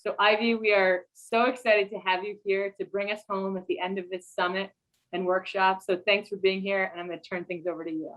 So Ivy, we are so excited to have you here to bring us home at the end of this summit and workshop. So thanks for being here, and I'm going to turn things over to you.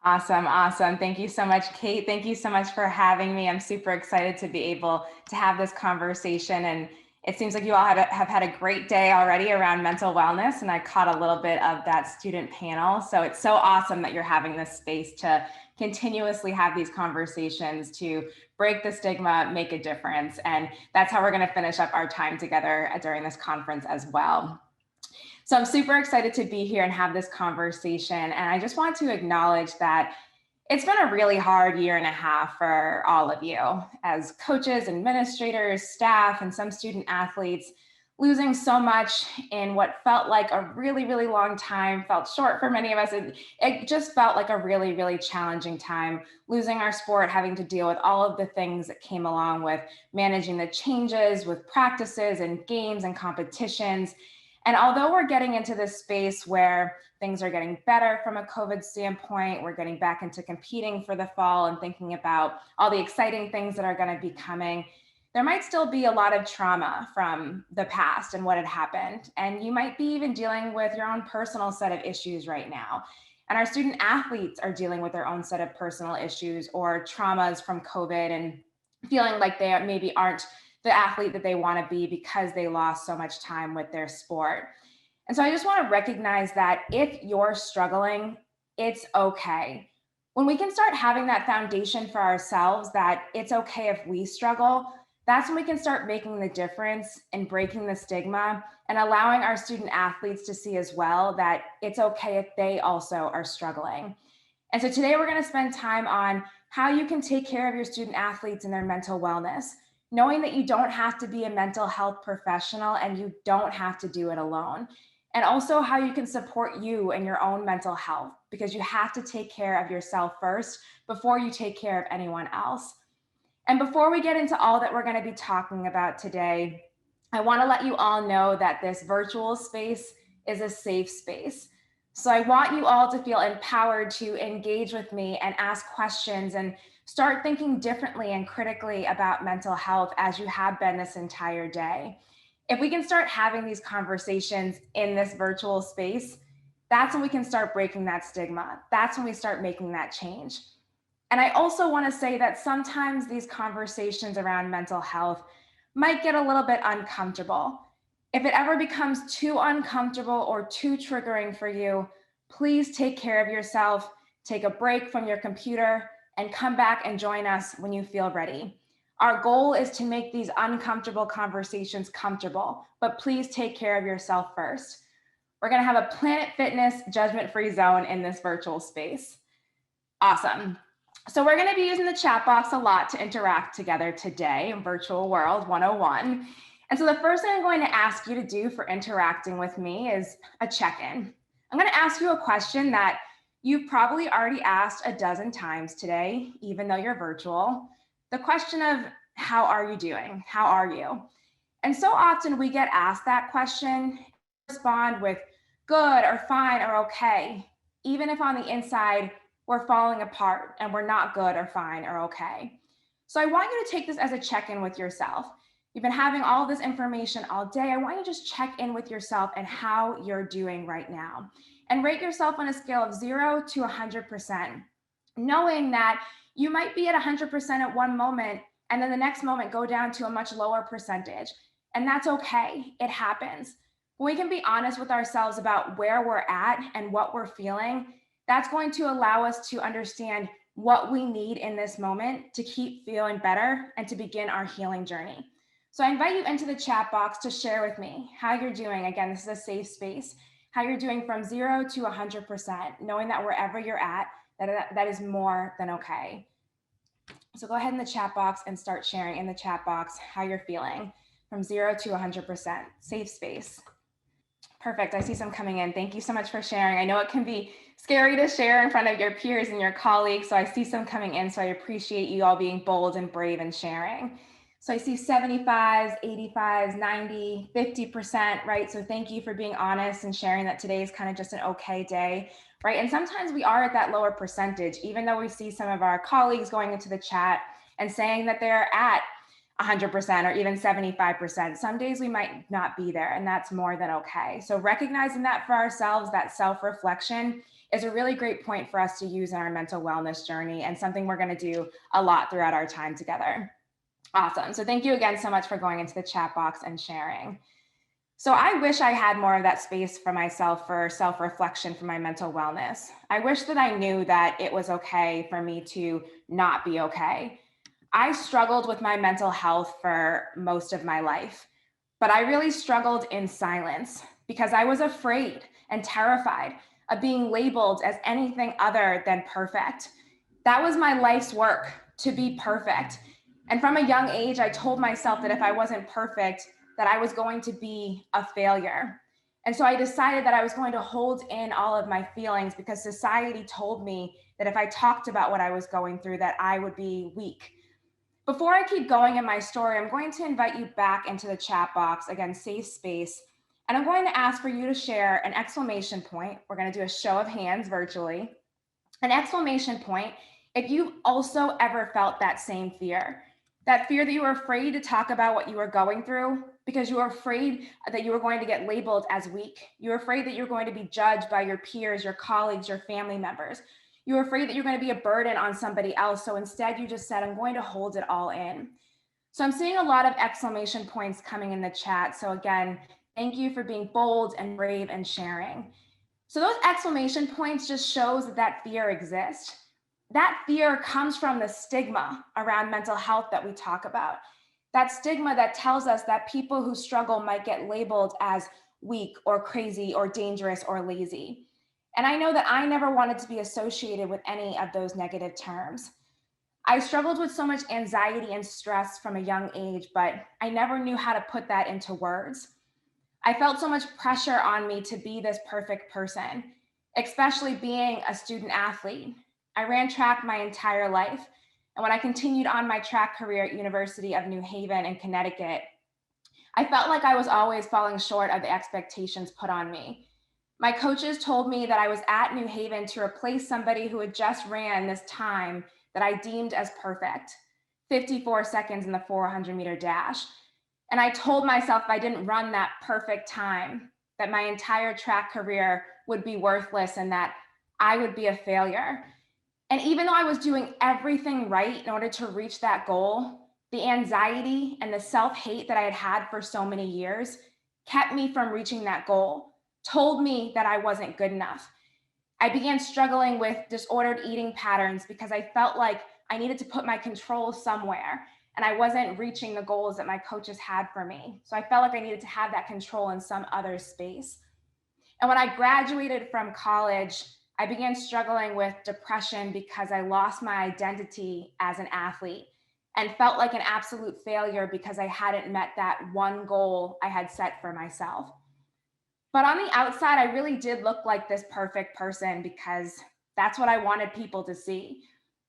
Awesome. Awesome. Thank you so much, Kate. Thank you so much for having me. I'm super excited to be able to have this conversation. And it seems like you all have had a great day already around mental wellness. And I caught a little bit of that student panel. So it's so awesome that you're having this space to continuously have these conversations to break the stigma, make a difference. And that's how we're going to finish up our time together during this conference as well. So I'm super excited to be here and have this conversation. And I just want to acknowledge that it's been a really hard year and a half for all of you as coaches, administrators, staff, and some student athletes, losing so much in what felt like a really, really long time, felt short for many of us. It just felt like a really, really challenging time, losing our sport, having to deal with all of the things that came along with managing the changes with practices and games and competitions. And although we're getting into this space where things are getting better from a COVID standpoint, we're getting back into competing for the fall and thinking about all the exciting things that are going to be coming, there might still be a lot of trauma from the past and what had happened. And you might be even dealing with your own personal set of issues right now. And our student athletes are dealing with their own set of personal issues or traumas from COVID and feeling like they maybe aren't the athlete that they want to be because they lost so much time with their sport. And so I just want to recognize that if you're struggling, it's okay. When we can start having that foundation for ourselves that it's okay if we struggle, that's when we can start making the difference and breaking the stigma and allowing our student athletes to see as well that it's okay if they also are struggling. And so today we're going to spend time on how you can take care of your student athletes and their mental wellness, knowing that you don't have to be a mental health professional and you don't have to do it alone. And also how you can support you and your own mental health, because you have to take care of yourself first before you take care of anyone else. And before we get into all that we're going to be talking about today, I want to let you all know that this virtual space is a safe space. So I want you all to feel empowered to engage with me and ask questions and start thinking differently and critically about mental health as you have been this entire day. If we can start having these conversations in this virtual space, that's when we can start breaking that stigma. That's when we start making that change. And I also want to say that sometimes these conversations around mental health might get a little bit uncomfortable. If it ever becomes too uncomfortable or too triggering for you, please take care of yourself, take a break from your computer, and come back and join us when you feel ready. Our goal is to make these uncomfortable conversations comfortable, but please take care of yourself first. We're going to have a Planet Fitness judgment-free zone in this virtual space. Awesome. So we're going to be using the chat box a lot to interact together today in Virtual World 101. And so the first thing I'm going to ask you to do for interacting with me is a check-in. I'm going to ask you a question that you've probably already asked a dozen times today, even though you're virtual. The question of, how are you doing? How are you? And so often we get asked that question, respond with good or fine or okay, even if on the inside we're falling apart and we're not good or fine or okay. So I want you to take this as a check-in with yourself. You've been having all this information all day. I want you to just check in with yourself and how you're doing right now. And rate yourself on a scale of 0 to 100%, knowing that you might be at 100% at one moment and then the next moment go down to a much lower percentage. And that's okay, it happens. When we can be honest with ourselves about where we're at and what we're feeling, that's going to allow us to understand what we need in this moment to keep feeling better and to begin our healing journey. So I invite you into the chat box to share with me how you're doing. Again, this is a safe space, how you're doing from 0 to 100%, knowing that wherever you're at, that is more than okay. So go ahead in the chat box and start sharing in the chat box how you're feeling from 0 to 100%, safe space. Perfect, I see some coming in. Thank you so much for sharing. I know it can be scary to share in front of your peers and your colleagues, so I see some coming in, so I appreciate you all being bold and brave and sharing. So I see 75s, 85s, 90, 50%, right? So thank you for being honest and sharing that today is kind of just an okay day, right? And sometimes we are at that lower percentage, even though we see some of our colleagues going into the chat and saying that they're at 100% or even 75%. Some days we might not be there, and that's more than okay. So recognizing that for ourselves, that self-reflection is a really great point for us to use in our mental wellness journey, and something we're going to do a lot throughout our time together. Awesome. So thank you again so much for going into the chat box and sharing. So I wish I had more of that space for myself for self-reflection for my mental wellness. I wish that I knew that it was okay for me to not be okay. I struggled with my mental health for most of my life, but I really struggled in silence because I was afraid and terrified of being labeled as anything other than perfect. That was my life's work, to be perfect. And from a young age, I told myself that if I wasn't perfect, that I was going to be a failure. And so I decided that I was going to hold in all of my feelings because society told me that if I talked about what I was going through, that I would be weak. Before I keep going in my story, I'm going to invite you back into the chat box, again, safe space, and I'm going to ask for you to share an exclamation point. We're going to do a show of hands virtually. An exclamation point if you've also ever felt that same fear. That fear that you were afraid to talk about what you were going through because you were afraid that you were going to get labeled as weak. You were afraid that you were going to be judged by your peers, your colleagues, your family members. You were afraid that you're going to be a burden on somebody else. So instead, you just said, I'm going to hold it all in. So I'm seeing a lot of exclamation points coming in the chat. So again, thank you for being bold and brave and sharing. So those exclamation points just shows that that fear exists. That fear comes from the stigma around mental health that we talk about. That stigma that tells us that people who struggle might get labeled as weak or crazy or dangerous or lazy. And I know that I never wanted to be associated with any of those negative terms. I struggled with so much anxiety and stress from a young age, but I never knew how to put that into words. I felt so much pressure on me to be this perfect person, especially being a student athlete. I ran track my entire life. And when I continued on my track career at University of New Haven in Connecticut, I felt like I was always falling short of the expectations put on me. My coaches told me that I was at New Haven to replace somebody who had just ran this time that I deemed as perfect, 54 seconds in the 400-meter dash. And I told myself if I didn't run that perfect time, that my entire track career would be worthless and that I would be a failure. And even though I was doing everything right in order to reach that goal, the anxiety and the self-hate that I had had for so many years kept me from reaching that goal, told me that I wasn't good enough. I began struggling with disordered eating patterns because I felt like I needed to put my control somewhere and I wasn't reaching the goals that my coaches had for me. So I felt like I needed to have that control in some other space. And when I graduated from college, I began struggling with depression because I lost my identity as an athlete and felt like an absolute failure because I hadn't met that one goal I had set for myself. But on the outside, I really did look like this perfect person because that's what I wanted people to see.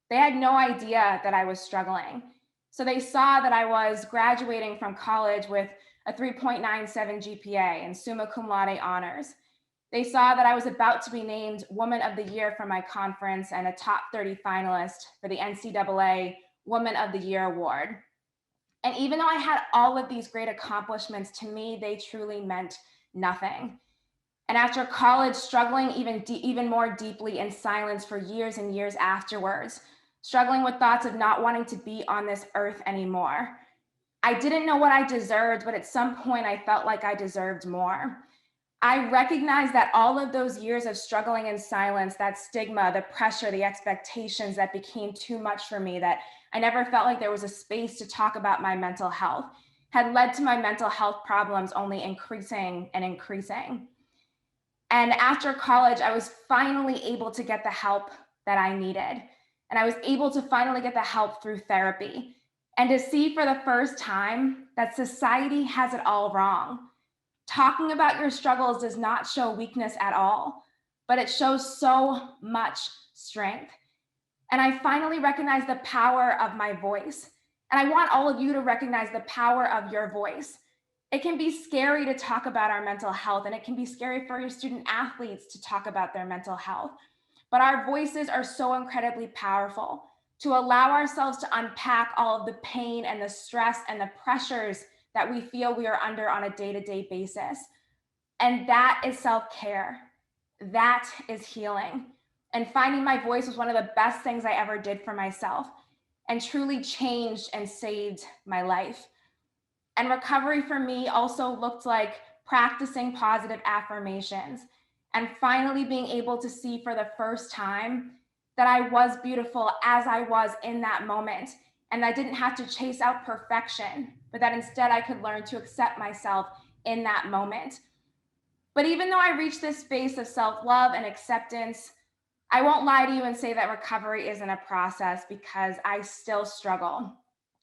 They had no idea that I was struggling. So they saw that I was graduating from college with a 3.97 GPA and summa cum laude honors. They saw that I was about to be named Woman of the Year for my conference and a top 30 finalist for the NCAA Woman of the Year award. And even though I had all of these great accomplishments, to me, they truly meant nothing. And after college, struggling even more deeply in silence for years and years afterwards, struggling with thoughts of not wanting to be on this earth anymore. I didn't know what I deserved, but at some point I felt like I deserved more. I recognized that all of those years of struggling in silence, that stigma, the pressure, the expectations that became too much for me, that I never felt like there was a space to talk about my mental health, had led to my mental health problems only increasing and increasing. And after college, I was finally able to get the help that I needed. And I was able to finally get the help through therapy and to see for the first time that society has it all wrong. Talking about your struggles does not show weakness at all, but it shows so much strength. And I finally recognized the power of my voice. And I want all of you to recognize the power of your voice. It can be scary to talk about our mental health, and it can be scary for your student athletes to talk about their mental health. But our voices are so incredibly powerful. to allow ourselves to unpack all of the pain and the stress and the pressures that we feel we are under on a day-to-day basis. And that is self-care. That is healing. And finding my voice was one of the best things I ever did for myself and truly changed and saved my life. And recovery for me also looked like practicing positive affirmations and finally being able to see for the first time that I was beautiful as I was in that moment. And I didn't have to chase out perfection, but that instead I could learn to accept myself in that moment. But even though I reached this space of self-love and acceptance, I won't lie to you and say that recovery isn't a process, because I still struggle.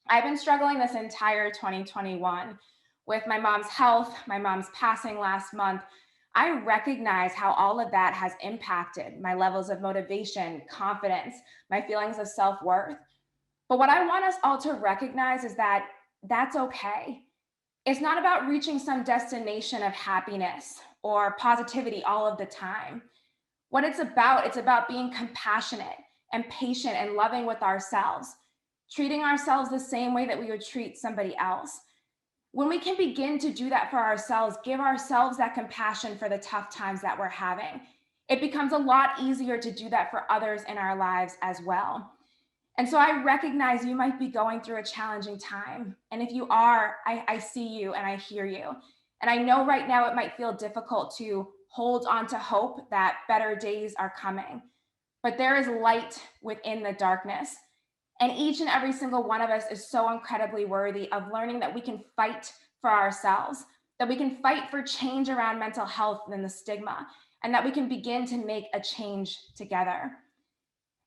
I've been struggling this entire 2021 with my mom's health, my mom's passing last month. I recognize how all of that has impacted my levels of motivation, confidence, my feelings of self-worth. But what I want us all to recognize is that that's okay. It's not about reaching some destination of happiness or positivity all of the time. What it's about being compassionate and patient and loving with ourselves, treating ourselves the same way that we would treat somebody else. When we can begin to do that for ourselves, give ourselves that compassion for the tough times that we're having, it becomes a lot easier to do that for others in our lives as well. And so I recognize you might be going through a challenging time. And if you are, I see you and I hear you. And I know right now it might feel difficult to hold on to hope that better days are coming. But there is light within the darkness. And each and every single one of us is so incredibly worthy of learning that we can fight for ourselves, that we can fight for change around mental health and the stigma, and that we can begin to make a change together.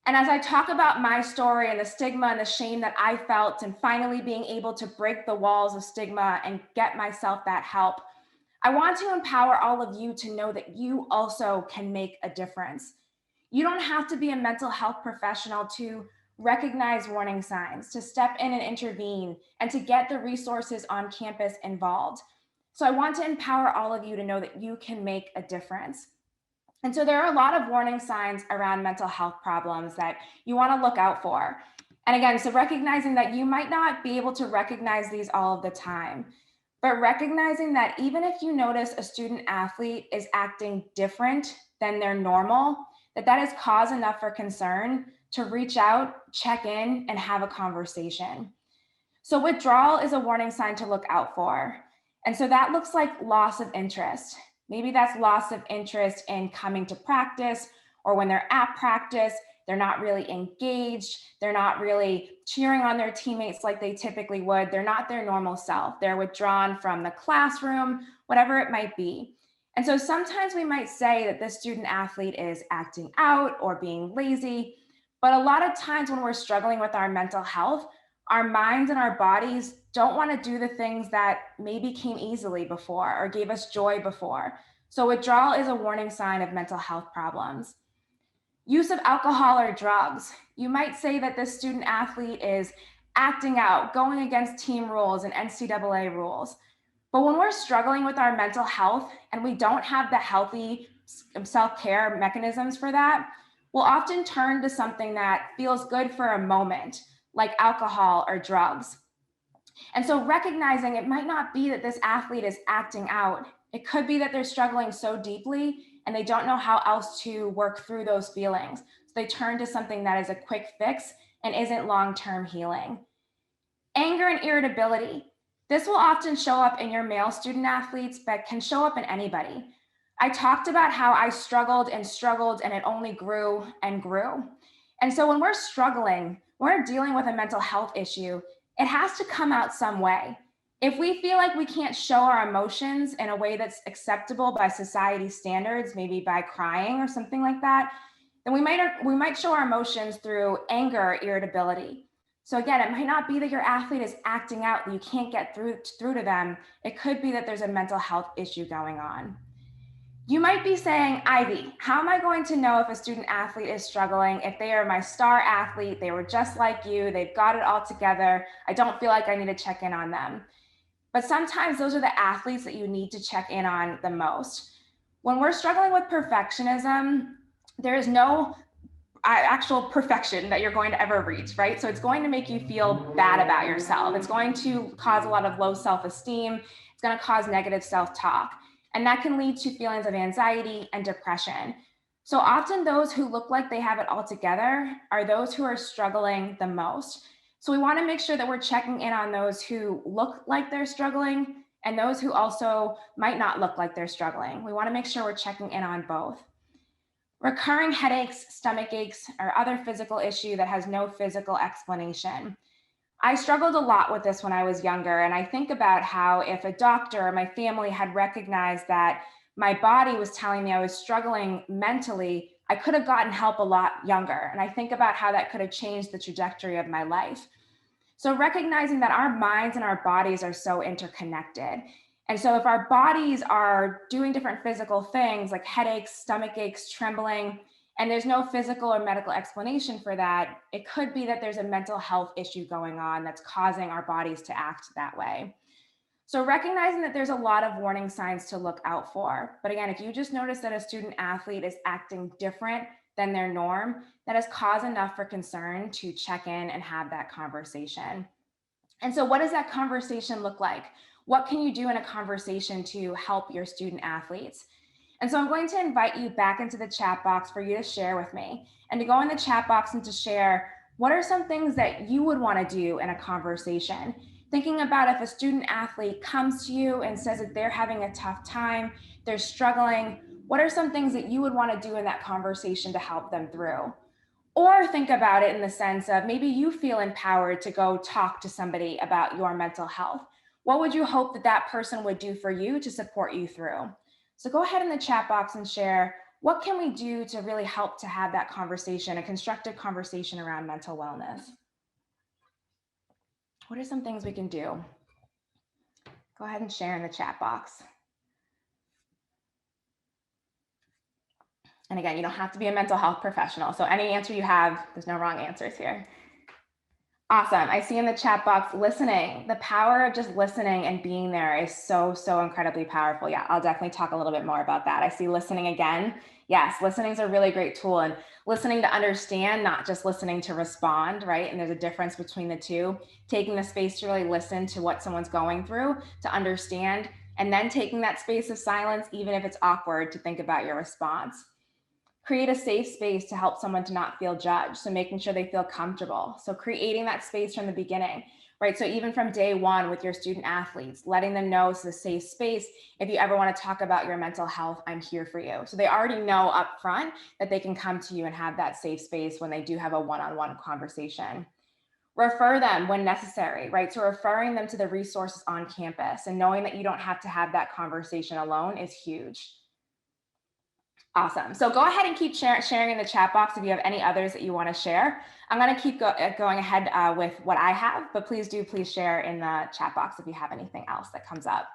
And as I talk about my story and the stigma and the shame that I felt, and finally being able to break the walls of stigma and get myself that help, I want to empower all of you to know that you also can make a difference. You don't have to be a mental health professional to recognize warning signs, to step in and intervene, and to get the resources on campus involved. So I want to empower all of you to know that you can make a difference. And so there are a lot of warning signs around mental health problems that you want to look out for. And again, so recognizing that you might not be able to recognize these all of the time, but recognizing that even if you notice a student athlete is acting different than their normal, that is cause enough for concern to reach out, check in, and have a conversation. So withdrawal is a warning sign to look out for. And so that looks like loss of interest. Maybe that's loss of interest in coming to practice, or when they're at practice, they're not really engaged. They're not really cheering on their teammates like they typically would. They're not their normal self. They're withdrawn from the classroom, whatever it might be. And so sometimes we might say that this student athlete is acting out or being lazy. But a lot of times when we're struggling with our mental health, our minds and our bodies don't want to do the things that maybe came easily before or gave us joy before. So withdrawal is a warning sign of mental health problems. Use of alcohol or drugs. You might say that this student athlete is acting out, going against team rules and NCAA rules. But when we're struggling with our mental health and we don't have the healthy self-care mechanisms for that, we'll often turn to something that feels good for a moment, like alcohol or drugs. And so recognizing it might not be that this athlete is acting out. It could be that they're struggling so deeply and they don't know how else to work through those feelings. So they turn to something that is a quick fix and isn't long-term healing. Anger and irritability. This will often show up in your male student athletes, but can show up in anybody. I talked about how I struggled and it only grew and grew. And so when we're struggling, we're dealing with a mental health issue, it has to come out some way. If we feel like we can't show our emotions in a way that's acceptable by society standards, maybe by crying or something like that, then we might show our emotions through anger or irritability. So again, it might not be that your athlete is acting out, that you can't get through to them. It could be that there's a mental health issue going on. You might be saying, Ivy, how am I going to know if a student athlete is struggling if they are my star athlete, they were just like you, they've got it all together, I don't feel like I need to check in on them. But sometimes those are the athletes that you need to check in on the most. When we're struggling with perfectionism, there is no actual perfection that you're going to ever reach, right? So it's going to make you feel bad about yourself. It's going to cause a lot of low self-esteem. It's going to cause negative self-talk. And that can lead to feelings of anxiety and depression. So often those who look like they have it all together are those who are struggling the most. So we want to make sure that we're checking in on those who look like they're struggling and those who also might not look like they're struggling. We want to make sure we're checking in on both. Recurring headaches, stomach aches, or other physical issue that has no physical explanation. I struggled a lot with this when I was younger, and I think about how if a doctor or my family had recognized that my body was telling me I was struggling mentally, I could have gotten help a lot younger. And I think about how that could have changed the trajectory of my life. So recognizing that our minds and our bodies are so interconnected. And so if our bodies are doing different physical things like headaches, stomach aches, trembling, and there's no physical or medical explanation for that, it could be that there's a mental health issue going on that's causing our bodies to act that way. So recognizing that there's a lot of warning signs to look out for. But again, if you just notice that a student athlete is acting different than their norm, that is cause enough for concern to check in and have that conversation. And so what does that conversation look like? What can you do in a conversation to help your student athletes? And so I'm going to invite you back into the chat box for you to share with me and to go in the chat box and to share what are some things that you would want to do in a conversation. Thinking about if a student athlete comes to you and says that they're having a tough time, they're struggling, what are some things that you would want to do in that conversation to help them through? Or think about it in the sense of maybe you feel empowered to go talk to somebody about your mental health. What would you hope that that person would do for you to support you through? So go ahead in the chat box and share, what can we do to really help to have that conversation, a constructive conversation around mental wellness? What are some things we can do? Go ahead and share in the chat box. And again, you don't have to be a mental health professional. So any answer you have, there's no wrong answers here. Awesome. I see in the chat box, listening. The power of just listening and being there is so, so incredibly powerful. Yeah, I'll definitely talk a little bit more about that. I see listening again. Yes, listening is a really great tool, and listening to understand, not just listening to respond, right? And there's a difference between the two. Taking the space to really listen to what someone's going through, to understand, and then taking that space of silence, even if it's awkward, to think about your response. Create a safe space to help someone to not feel judged. So making sure they feel comfortable. So creating that space from the beginning, right? So even from day one with your student athletes, letting them know it's a safe space. If you ever want to talk about your mental health, I'm here for you. So they already know up front that they can come to you and have that safe space when they do have a one-on-one conversation. Refer them when necessary, right? So referring them to the resources on campus and knowing that you don't have to have that conversation alone is huge. Awesome. So go ahead and keep sharing in the chat box if you have any others that you want to share. I'm going to keep going ahead with what I have, but please share in the chat box if you have anything else that comes up.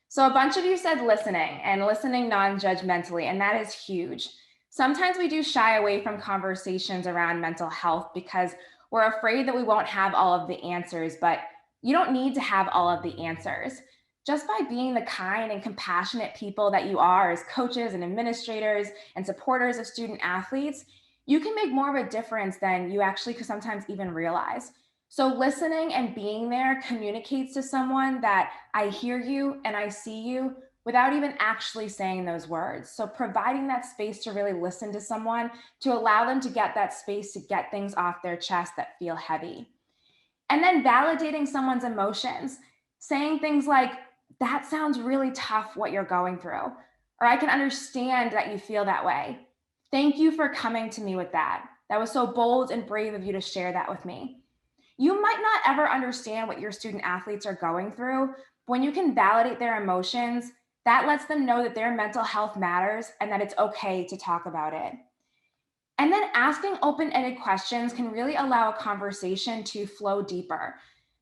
So a bunch of you said listening and listening non-judgmentally, and that is huge. Sometimes we do shy away from conversations around mental health because we're afraid that we won't have all of the answers, but you don't need to have all of the answers. Just by being the kind and compassionate people that you are as coaches and administrators and supporters of student athletes, you can make more of a difference than you actually could sometimes even realize. So listening and being there communicates to someone that I hear you and I see you without even actually saying those words. So providing that space to really listen to someone, to allow them to get that space to get things off their chest that feel heavy. And then validating someone's emotions, saying things like, that sounds really tough what you're going through, or I can understand that you feel that way. Thank you for coming to me with that. That was so bold and brave of you to share that with me. You might not ever understand what your student athletes are going through. But when you can validate their emotions, that lets them know that their mental health matters and that it's okay to talk about it. And then asking open-ended questions can really allow a conversation to flow deeper.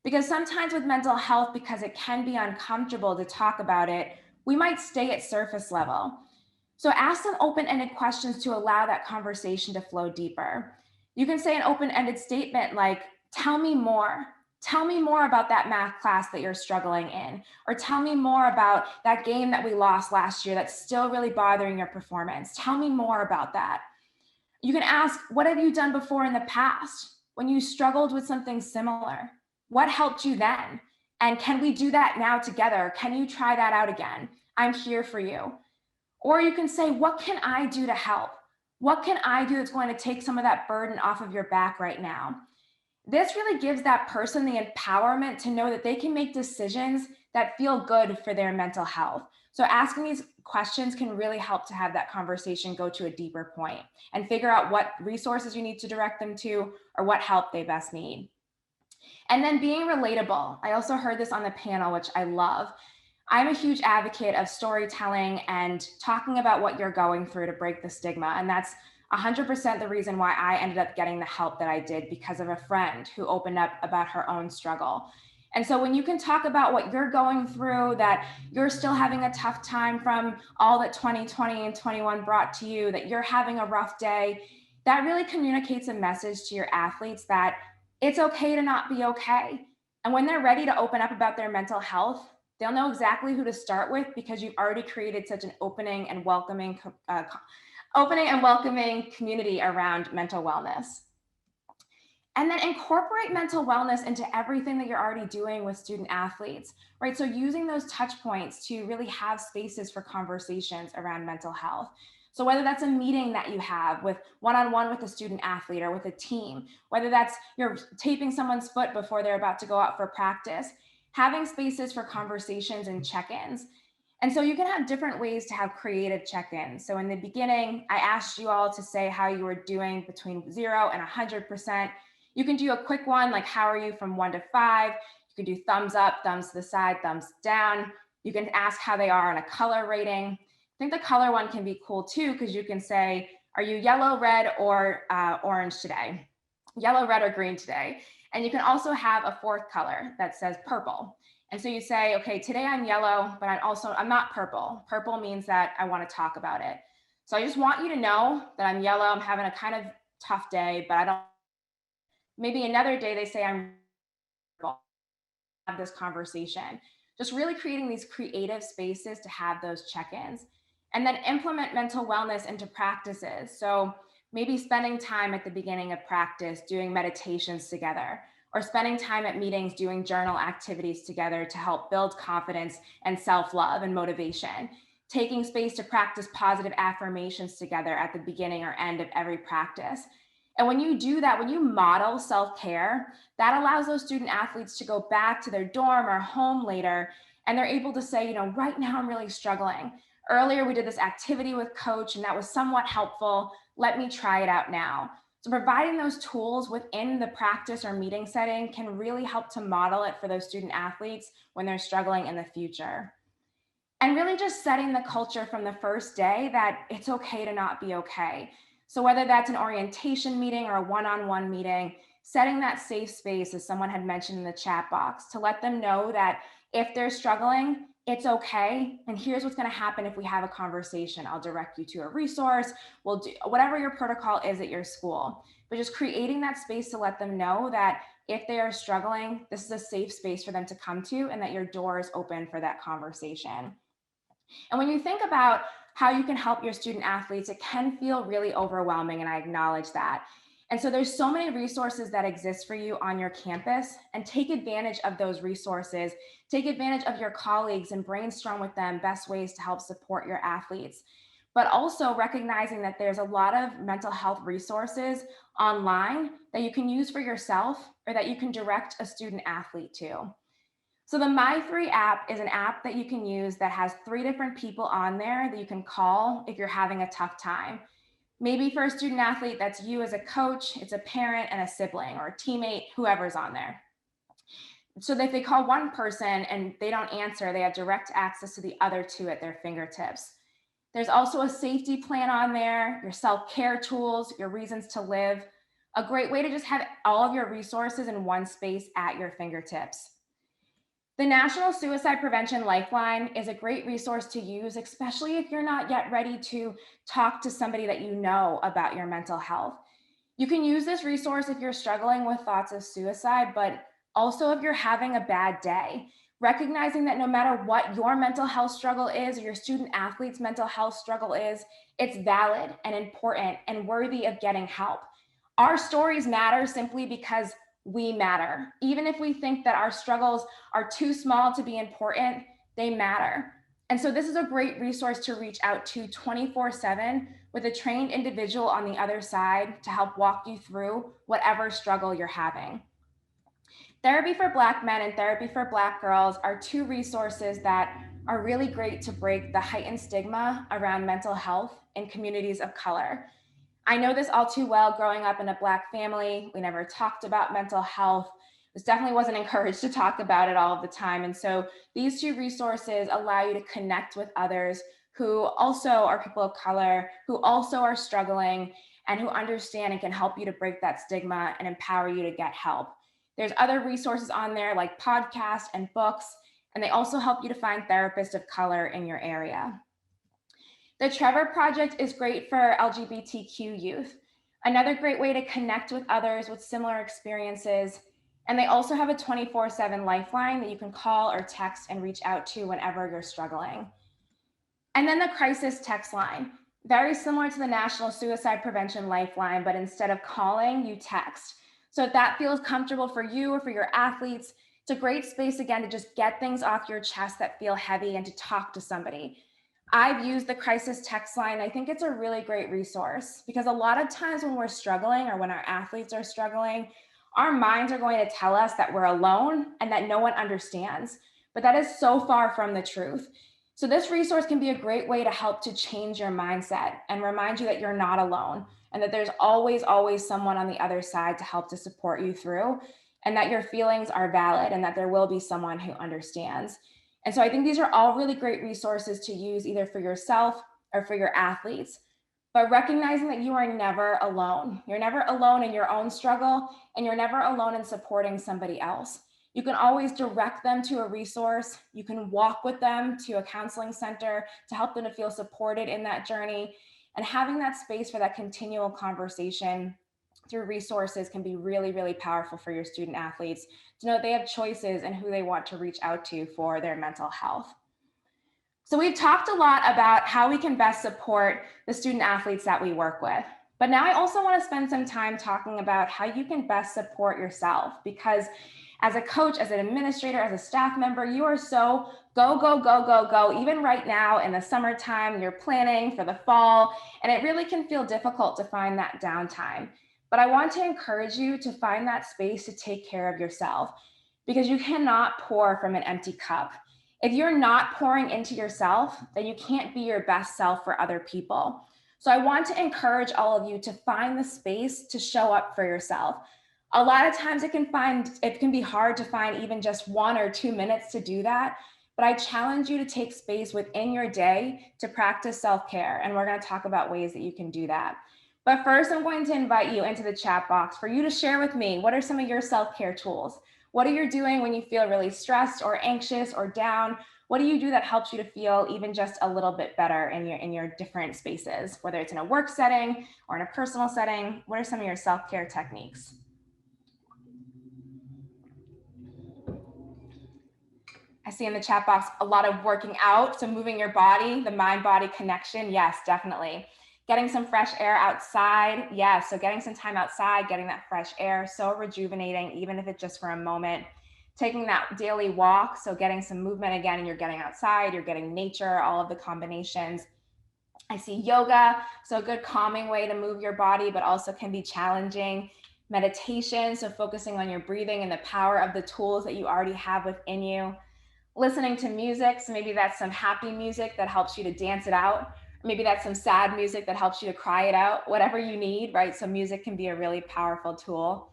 Because sometimes with mental health, because it can be uncomfortable to talk about it, we might stay at surface level. So ask some open-ended questions to allow that conversation to flow deeper. You can say an open-ended statement like, tell me more. Tell me more about that math class that you're struggling in, or tell me more about that game that we lost last year that's still really bothering your performance. Tell me more about that. You can ask, what have you done before in the past when you struggled with something similar? What helped you then? And can we do that now together? Can you try that out again? I'm here for you. Or you can say, what can I do to help? What can I do that's going to take some of that burden off of your back right now? This really gives that person the empowerment to know that they can make decisions that feel good for their mental health. So asking these questions can really help to have that conversation go to a deeper point and figure out what resources you need to direct them to or what help they best need. And then being relatable. I also heard this on the panel, which I love. I'm a huge advocate of storytelling and talking about what you're going through to break the stigma. And that's 100% the reason why I ended up getting the help that I did, because of a friend who opened up about her own struggle. And so when you can talk about what you're going through, that you're still having a tough time from all that 2020 and 21 brought to you, that you're having a rough day, that really communicates a message to your athletes that it's okay to not be okay. And when they're ready to open up about their mental health, they'll know exactly who to start with, because you've already created such an opening and welcoming community around mental wellness. And then incorporate mental wellness into everything that you're already doing with student athletes, right? So using those touch points to really have spaces for conversations around mental health. So whether that's a meeting that you have with one-on-one with a student athlete or with a team, whether that's you're taping someone's foot before they're about to go out for practice, having spaces for conversations and check-ins. And so you can have different ways to have creative check-ins. So in the beginning, I asked you all to say how you were doing between 0 and 100%. You can do a quick one, like how are you from 1 to 5? You can do thumbs up, thumbs to the side, thumbs down. You can ask how they are on a color rating. I think the color one can be cool too, because you can say, are you yellow, red, or orange today? Yellow, red, or green today? And you can also have a fourth color that says purple. And so you say, okay, today I'm yellow, but I'm not purple. Purple means that I want to talk about it. So I just want you to know that I'm yellow. I'm having a kind of tough day, but I don't. Maybe another day they say I'm purple. Have this conversation. Just really creating these creative spaces to have those check-ins. And then implement mental wellness into practices. So maybe spending time at the beginning of practice doing meditations together, or spending time at meetings doing journal activities together to help build confidence and self-love and motivation. Taking space to practice positive affirmations together at the beginning or end of every practice. And when you do that, when you model self-care, that allows those student athletes to go back to their dorm or home later, and they're able to say, right now I'm really struggling. Earlier, we did this activity with coach and that was somewhat helpful. Let me try it out now. So providing those tools within the practice or meeting setting can really help to model it for those student athletes when they're struggling in the future. And really just setting the culture from the first day that it's okay to not be okay. So whether that's an orientation meeting or a one-on-one meeting, setting that safe space, as someone had mentioned in the chat box, to let them know that if they're struggling, it's okay. And here's what's going to happen if we have a conversation. I'll direct you to a resource. We'll do whatever your protocol is at your school. But just creating that space to let them know that if they are struggling, this is a safe space for them to come to, and that your door is open for that conversation. And when you think about how you can help your student athletes, it can feel really overwhelming, and I acknowledge that. And so there's so many resources that exist for you on your campus, and take advantage of those resources. Take advantage of your colleagues and brainstorm with them best ways to help support your athletes. But also recognizing that there's a lot of mental health resources online that you can use for yourself, or that you can direct a student athlete to. So the My3 app is an app that you can use that has 3 different people on there that you can call if you're having a tough time. Maybe for a student athlete, that's you as a coach, it's a parent and a sibling or a teammate, whoever's on there. So that if they call one person and they don't answer, they have direct access to the other 2 at their fingertips. There's also a safety plan on there, your self-care tools, your reasons to live, a great way to just have all of your resources in one space at your fingertips. The National Suicide Prevention Lifeline is a great resource to use, especially if you're not yet ready to talk to somebody that you know about your mental health. You can use this resource if you're struggling with thoughts of suicide, but also if you're having a bad day. recognizing that no matter what your mental health struggle is or your student athlete's mental health struggle is, it's valid and important and worthy of getting help. Our stories matter simply because we matter. Even if we think that our struggles are too small to be important, they matter. And so this is a great resource to reach out to 24/7 with a trained individual on the other side to help walk you through whatever struggle you're having. Therapy for Black Men and Therapy for Black Girls are two resources that are really great to break the heightened stigma around mental health in communities of color. I know this all too well growing up in a Black family. We never talked about mental health. This definitely wasn't encouraged to talk about it all of the time. And so these two resources allow you to connect with others who also are people of color, who also are struggling, and who understand and can help you to break that stigma and empower you to get help. There's other resources on there like podcasts and books, and they also help you to find therapists of color in your area. The Trevor Project is great for LGBTQ youth. Another great way to connect with others with similar experiences. And they also have a 24/7 lifeline that you can call or text and reach out to whenever you're struggling. And then the crisis text line, very similar to the National Suicide Prevention Lifeline, but instead of calling, you text. So if that feels comfortable for you or for your athletes, it's a great space again to just get things off your chest that feel heavy and to talk to somebody. I've used the crisis text line. I think it's a really great resource because a lot of times when we're struggling or when our athletes are struggling, our minds are going to tell us that we're alone and that no one understands. But that is so far from the truth. So this resource can be a great way to help to change your mindset and remind you that you're not alone and that there's always, always someone on the other side to help to support you through, and that your feelings are valid and that there will be someone who understands. And so I think these are all really great resources to use either for yourself or for your athletes. But recognizing that you are never alone. You're never alone in your own struggle, and you're never alone in supporting somebody else. You can always direct them to a resource. You can walk with them to a counseling center to help them to feel supported in that journey. And having that space for that continual conversation through resources can be really, really powerful for your student athletes to know that they have choices and who they want to reach out to for their mental health. So we've talked a lot about how we can best support the student athletes that we work with. But now I also want to spend some time talking about how you can best support yourself, because as a coach, as an administrator, as a staff member, you are so go, go, go, go, go. Even right now in the summertime, you're planning for the fall, and it really can feel difficult to find that downtime. But I want to encourage you to find that space to take care of yourself, because you cannot pour from an empty cup. If you're not pouring into yourself, then you can't be your best self for other people. So I want to encourage all of you to find the space to show up for yourself. A lot of times it can be hard to find even just 1 or 2 minutes to do that. But I challenge you to take space within your day to practice self-care. And we're going to talk about ways that you can do that. But first, I'm going to invite you into the chat box for you to share with me, what are some of your self-care tools? What are you doing when you feel really stressed or anxious or down? What do you do that helps you to feel even just a little bit better in your different spaces, whether it's in a work setting or in a personal setting? What are some of your self-care techniques? I see in the chat box a lot of working out, so moving your body, the mind-body connection. Yes, definitely. Getting some fresh air outside. Yes, so getting some time outside, getting that fresh air, so rejuvenating, even if it's just for a moment. Taking that daily walk, so getting some movement again, and you're getting outside, you're getting nature, all of the combinations. I see yoga, so a good calming way to move your body, but also can be challenging. Meditation, so focusing on your breathing and the power of the tools that you already have within you. Listening to music, so maybe that's some happy music that helps you to dance it out. Maybe that's some sad music that helps you to cry it out, whatever you need, right? So music can be a really powerful tool.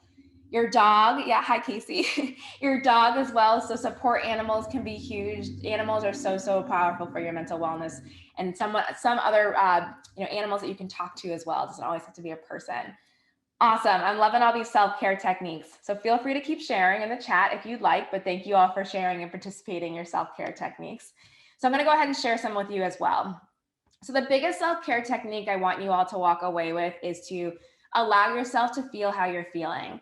Your dog, yeah, hi Casey. Your dog as well, so support animals can be huge. Animals are so powerful for your mental wellness, and some other animals that you can talk to as well. It doesn't always have to be a person. Awesome. I'm loving all these self-care techniques. So feel free to keep sharing in the chat if you'd like, but thank you all for sharing and participating in your self-care techniques. So I'm going to go ahead and share some with you as well. So the biggest self-care technique I want you all to walk away with is to allow yourself to feel how you're feeling.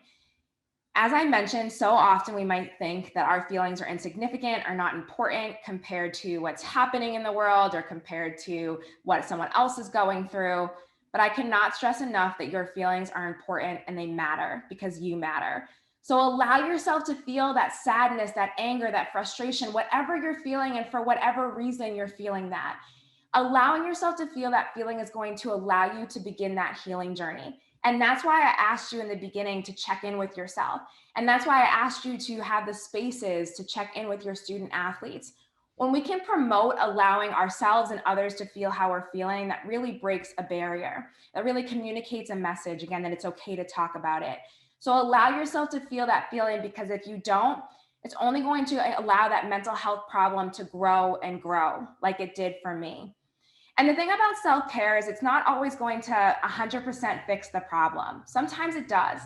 As I mentioned, so often we might think that our feelings are insignificant or not important compared to what's happening in the world or compared to what someone else is going through. But I cannot stress enough that your feelings are important and they matter because you matter. So allow yourself to feel that sadness, that anger, that frustration, whatever you're feeling, and for whatever reason you're feeling that. Allowing yourself to feel that feeling is going to allow you to begin that healing journey. And that's why I asked you in the beginning to check in with yourself. And that's why I asked you to have the spaces to check in with your student athletes. When we can promote allowing ourselves and others to feel how we're feeling, that really breaks a barrier. That really communicates a message, again, that it's okay to talk about it. So allow yourself to feel that feeling, because if you don't, it's only going to allow that mental health problem to grow and grow like it did for me. And the thing about self-care is it's not always going to 100% fix the problem. Sometimes it does.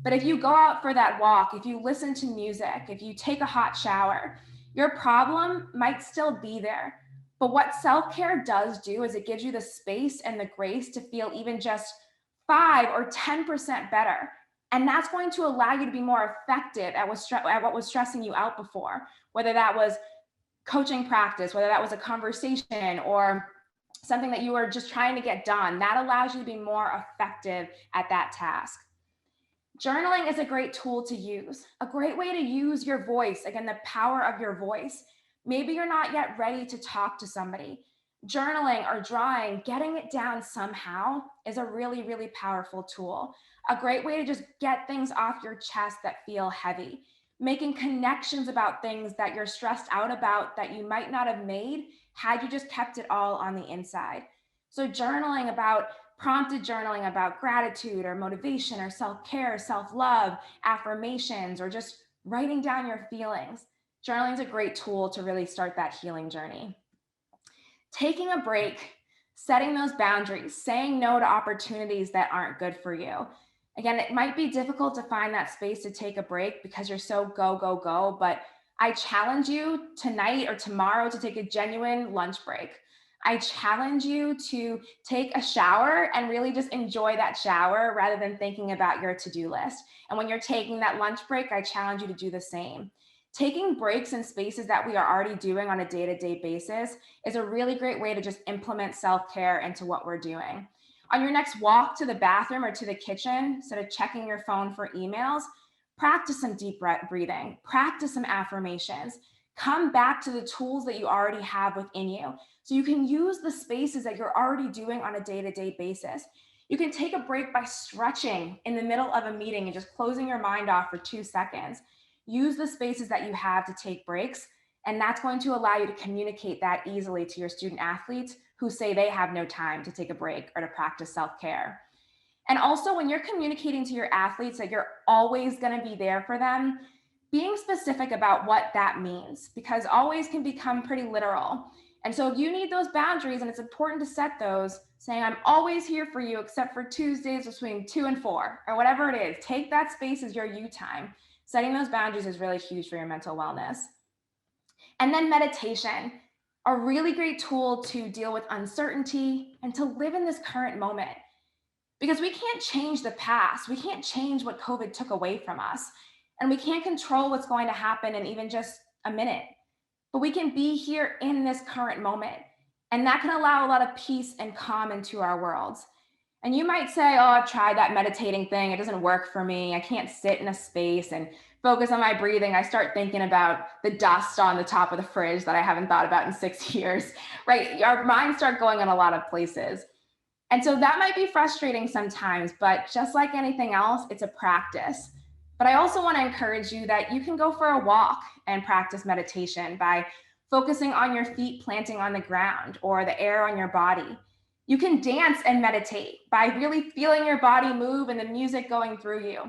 But if you go out for that walk, if you listen to music, if you take a hot shower, your problem might still be there. But what self-care does do is it gives you the space and the grace to feel even just 5 or 10% better. And that's going to allow you to be more effective at what was stressing you out before, whether that was coaching practice, whether that was a conversation or something that you were just trying to get done. That allows you to be more effective at that task. Journaling is a great tool to use, a great way to use your voice. Again, the power of your voice. Maybe you're not yet ready to talk to somebody. Journaling or drawing, getting it down somehow is a really, really powerful tool. A great way to just get things off your chest that feel heavy. Making connections about things that you're stressed out about that you might not have made had you just kept it all on the inside. So journaling about prompted journaling about gratitude or motivation or self-care, self-love, affirmations, or just writing down your feelings. Journaling is a great tool to really start that healing journey. Taking a break, setting those boundaries, saying no to opportunities that aren't good for you. Again, it might be difficult to find that space to take a break because you're so go, go, go, but I challenge you tonight or tomorrow to take a genuine lunch break. I challenge you to take a shower and really just enjoy that shower rather than thinking about your to-do list. And when you're taking that lunch break, I challenge you to do the same. Taking breaks in spaces that we are already doing on a day-to-day basis is a really great way to just implement self-care into what we're doing. On your next walk to the bathroom or to the kitchen, instead of checking your phone for emails, practice some deep breathing, practice some affirmations, come back to the tools that you already have within you. So you can use the spaces that you're already doing on a day-to-day basis. You can take a break by stretching in the middle of a meeting and just closing your mind off for 2 seconds. Use the spaces that you have to take breaks, and that's going to allow you to communicate that easily to your student athletes who say they have no time to take a break or to practice self-care. And also, when you're communicating to your athletes that you're always going to be there for them, being specific about what that means, because always can become pretty literal. And so if you need those boundaries, and it's important to set those, saying I'm always here for you except for Tuesdays between 2 and 4 or whatever it is, take that space as your you time. Setting those boundaries is really huge for your mental wellness. And then meditation, a really great tool to deal with uncertainty and to live in this current moment. Because we can't change the past. We can't change what COVID took away from us. And we can't control what's going to happen in even just a minute. But we can be here in this current moment. And that can allow a lot of peace and calm into our worlds. And you might say, oh, I've tried that meditating thing. It doesn't work for me. I can't sit in a space and focus on my breathing. I start thinking about the dust on the top of the fridge that I haven't thought about in 6 years, right? Our minds start going in a lot of places. And so that might be frustrating sometimes, but just like anything else, it's a practice. But I also want to encourage you that you can go for a walk and practice meditation by focusing on your feet planting on the ground or the air on your body. You can dance and meditate by really feeling your body move and the music going through you.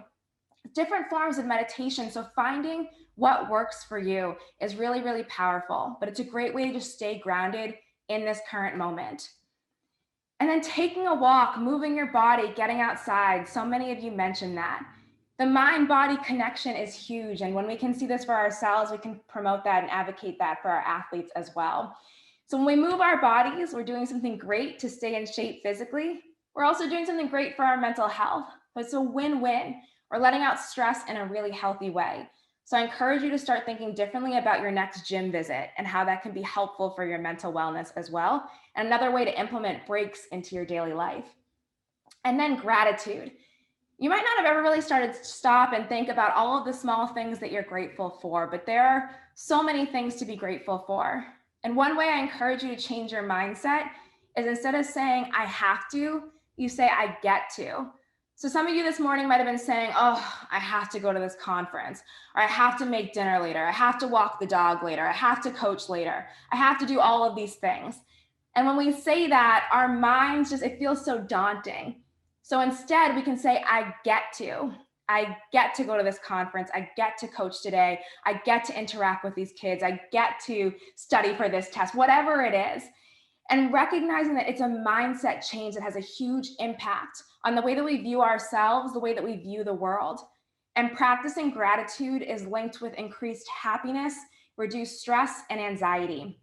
Different forms of meditation. So finding what works for you is really, really powerful, but it's a great way to just stay grounded in this current moment. And then taking a walk, moving your body, getting outside. So many of you mentioned that. The mind-body connection is huge. And when we can see this for ourselves, we can promote that and advocate that for our athletes as well. So when we move our bodies, we're doing something great to stay in shape physically. We're also doing something great for our mental health. But it's a win-win. or letting out stress in a really healthy way. So I encourage you to start thinking differently about your next gym visit and how that can be helpful for your mental wellness as well. And another way to implement breaks into your daily life. And then gratitude. You might not have ever really started to stop and think about all of the small things that you're grateful for, but there are so many things to be grateful for. And one way I encourage you to change your mindset is instead of saying, I have to, you say, I get to. So some of you this morning might have been saying, oh, I have to go to this conference, or I have to make dinner later, I have to walk the dog later, I have to coach later, I have to do all of these things. And when we say that, our minds it feels so daunting. So instead we can say, I get to go to this conference. I get to coach today. I get to interact with these kids. I get to study for this test, whatever it is. And recognizing that it's a mindset change that has a huge impact on the way that we view ourselves, the way that we view the world. And practicing gratitude is linked with increased happiness, reduced stress, and anxiety.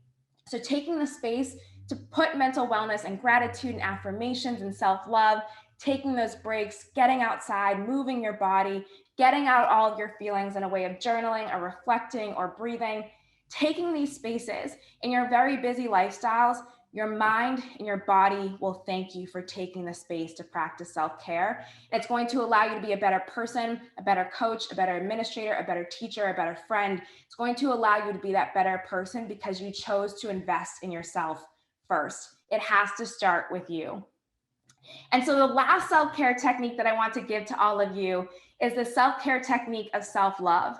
So taking the space to put mental wellness and gratitude and affirmations and self-love, taking those breaks, getting outside, moving your body, getting out all of your feelings in a way of journaling or reflecting or breathing, taking these spaces in your very busy lifestyles, your mind and your body will thank you for taking the space to practice self-care. It's going to allow you to be a better person, a better coach, a better administrator, a better teacher, a better friend. It's going to allow you to be that better person because you chose to invest in yourself first. It has to start with you. And so the last self-care technique that I want to give to all of you is the self-care technique of self-love.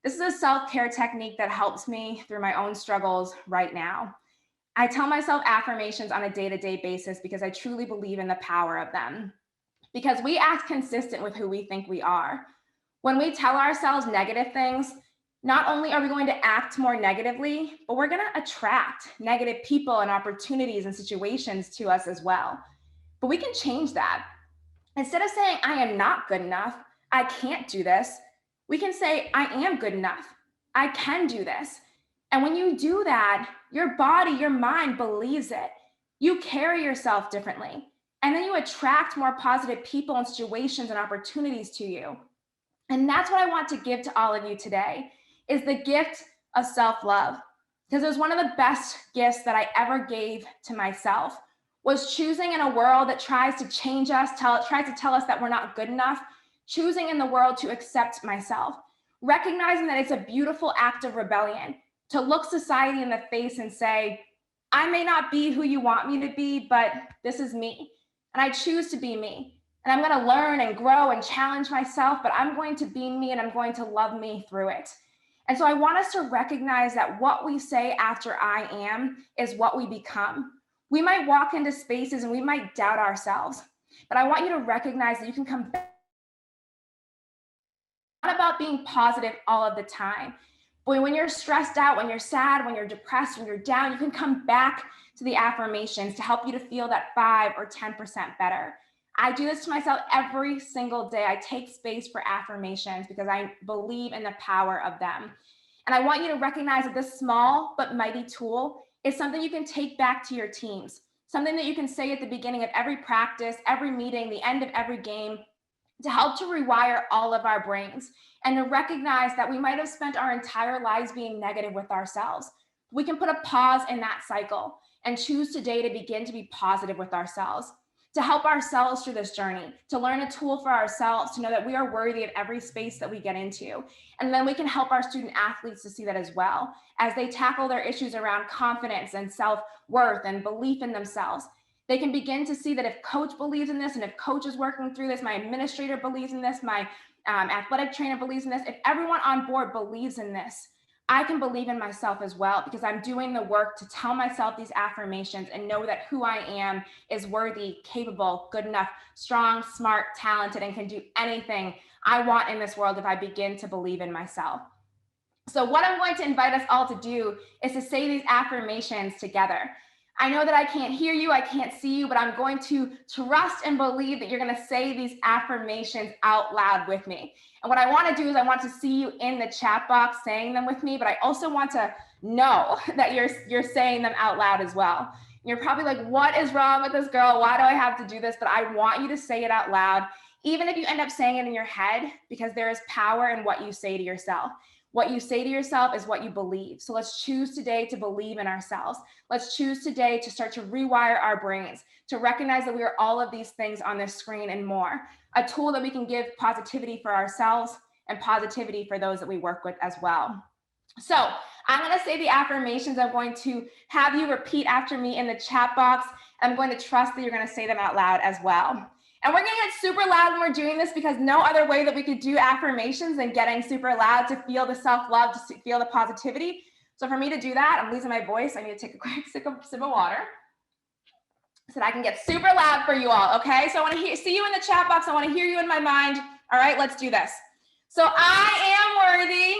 This is a self-care technique that helps me through my own struggles right now. I tell myself affirmations on a day-to-day basis because I truly believe in the power of them. Because we act consistent with who we think we are. When we tell ourselves negative things, not only are we going to act more negatively, but we're going to attract negative people and opportunities and situations to us as well. But we can change that. Instead of saying, I am not good enough, I can't do this, we can say, I am good enough, I can do this. And when you do that, your body, your mind believes it. You carry yourself differently. And then you attract more positive people and situations and opportunities to you. And that's what I want to give to all of you today, is the gift of self-love. Because it was one of the best gifts that I ever gave to myself, was choosing in a world that tries to change us, tries to tell us that we're not good enough, choosing in the world to accept myself, recognizing that it's a beautiful act of rebellion, to look society in the face and say, I may not be who you want me to be, but this is me. And I choose to be me. And I'm going to learn and grow and challenge myself, but I'm going to be me and I'm going to love me through it. And so I want us to recognize that what we say after I am is what we become. We might walk into spaces and we might doubt ourselves, but I want you to recognize that you can come back. It's not about being positive all of the time. But when you're stressed out, when you're sad, when you're depressed, when you're down, you can come back to the affirmations to help you to feel that 5 or 10% better. I do this to myself every single day. I take space for affirmations because I believe in the power of them. And I want you to recognize that this small but mighty tool is something you can take back to your teams, something that you can say at the beginning of every practice, every meeting, the end of every game, to help to rewire all of our brains and to recognize that we might have spent our entire lives being negative with ourselves. We can put a pause in that cycle and choose today to begin to be positive with ourselves, to help ourselves through this journey, to learn a tool for ourselves, to know that we are worthy of every space that we get into. And then we can help our student athletes to see that as well, as they tackle their issues around confidence and self-worth and belief in themselves. They can begin to see that if coach believes in this, and if coach is working through this, my administrator believes in this, my athletic trainer believes in this, if everyone on board believes in this, I can believe in myself as well, because I'm doing the work to tell myself these affirmations and know that who I am is worthy, capable, good enough, strong, smart, talented, and can do anything I want in this world if I begin to believe in myself. So what I'm going to invite us all to do is to say these affirmations together. I know that I can't hear you, I can't see you, but I'm going to trust and believe that you're going to say these affirmations out loud with me. And what I want to do is I want to see you in the chat box saying them with me, but I also want to know that you're saying them out loud as well. You're probably like, what is wrong with this girl? Why do I have to do this? But I want you to say it out loud. even if you end up saying it in your head, because there is power in what you say to yourself. What you say to yourself is what you believe. So let's choose today to believe in ourselves. Let's choose today to start to rewire our brains, to recognize that we are all of these things on this screen and more. A tool that we can give positivity for ourselves and positivity for those that we work with as well. So I'm going to say the affirmations. I'm going to have you repeat after me in the chat box. I'm going to trust that you're going to say them out loud as well. And we're going to get super loud when we're doing this, because no other way that we could do affirmations than getting super loud to feel the self-love, to feel the positivity. So for me to do that, I'm losing my voice. I need to take a quick sip of water so that I can get super loud for you all, okay? So I want to see you in the chat box. I want to hear you in my mind. All right, let's do this. So I am worthy.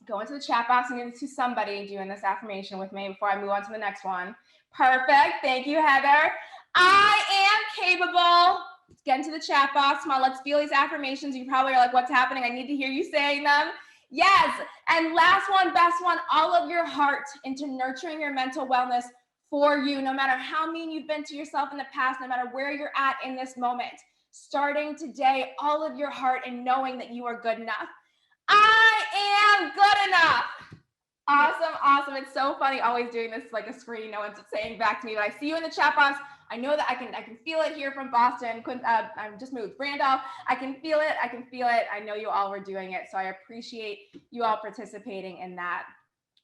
Go into the chat box and give it to somebody doing this affirmation with me before I move on to the next one. Perfect. Thank you, Heather. I am capable. Let's get into the chat box. Come on, let's feel these affirmations. You probably are like, what's happening? I need to hear you saying them. Yes. And last one, best one, all of your heart into nurturing your mental wellness for you, no matter how mean you've been to yourself in the past, no matter where you're at in this moment. Starting today, all of your heart and knowing that you are good enough. I am good enough. Awesome, awesome. It's so funny always doing this like a screen. No one's saying back to me, but I see you in the chat box. I know that I can feel it here from Boston. I just moved. Randolph, I can feel it. I can feel it. I know you all were doing it. So I appreciate you all participating in that.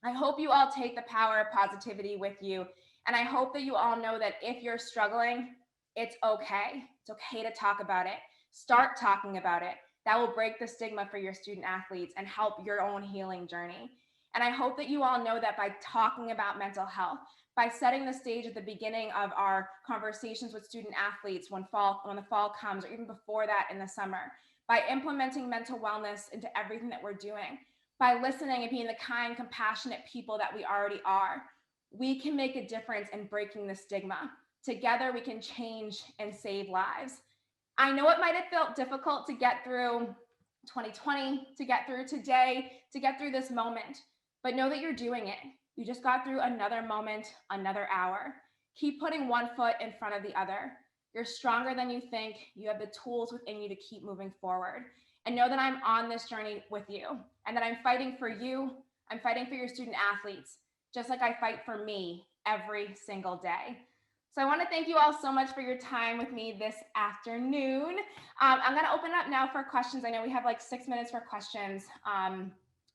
I hope you all take the power of positivity with you. And I hope that you all know that if you're struggling, it's okay. It's okay to talk about it. Start talking about it. That will break the stigma for your student athletes and help your own healing journey. And I hope that you all know that by talking about mental health, by setting the stage at the beginning of our conversations with student athletes when the fall comes, or even before that in the summer, by implementing mental wellness into everything that we're doing, by listening and being the kind, compassionate people that we already are, we can make a difference in breaking the stigma. Together, we can change and save lives. I know it might have felt difficult to get through 2020, to get through today, to get through this moment, but know that you're doing it. You just got through another moment, another hour. Keep putting one foot in front of the other. You're stronger than you think. You have the tools within you to keep moving forward. And know that I'm on this journey with you, and that I'm fighting for you. I'm fighting for your student athletes, just like I fight for me every single day. So I want to thank you all so much for your time with me this afternoon. I'm going to open up now for questions. I know we have like 6 minutes for questions.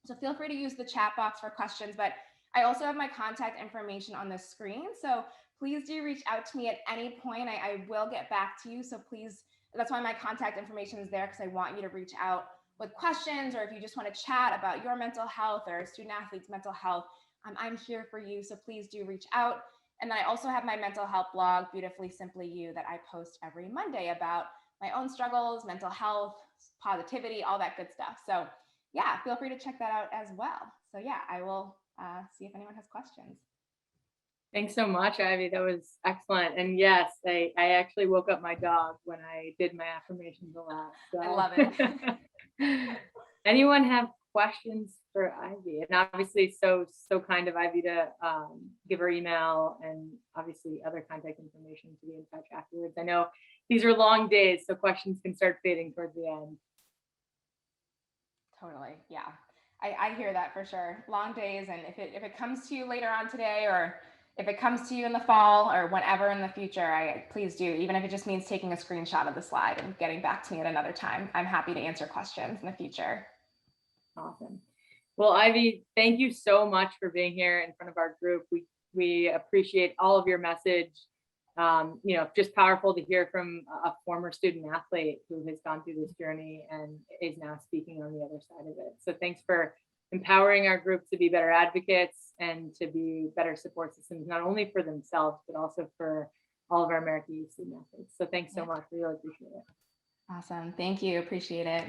So feel free to use the chat box for questions, but I also have my contact information on the screen. So please do reach out to me at any point. I will get back to you. So please, that's why my contact information is there, because I want you to reach out with questions, or if you just want to chat about your mental health or student athletes' mental health, I'm here for you. So please do reach out. And then I also have my mental health blog, Beautifully Simply You, that I post every Monday about my own struggles, mental health, positivity, all that good stuff. So yeah, feel free to check that out as well. So yeah, I will see if anyone has questions. Thanks so much, Ivy. That was excellent. And yes, I actually woke up my dog when I did my affirmations a lot. So. I love it. Anyone have questions for Ivy? And obviously so kind of Ivy to give her email and obviously other contact information to be in touch afterwards. I know these are long days, so questions can start fading towards the end. Totally. Yeah. I hear that for sure. Long days. And if it comes to you later on today, or if it comes to you in the fall or whenever in the future, please do, even if it just means taking a screenshot of the slide and getting back to me at another time. I'm happy to answer questions in the future. Awesome. Well, Ivy, thank you so much for being here in front of our group. We appreciate all of your message. Just powerful to hear from a former student athlete who has gone through this journey and is now speaking on the other side of it. So thanks for empowering our group to be better advocates and to be better support systems, not only for themselves, but also for all of our American youth student athletes. So thanks so much. We really appreciate it. Awesome. Thank you. Appreciate it.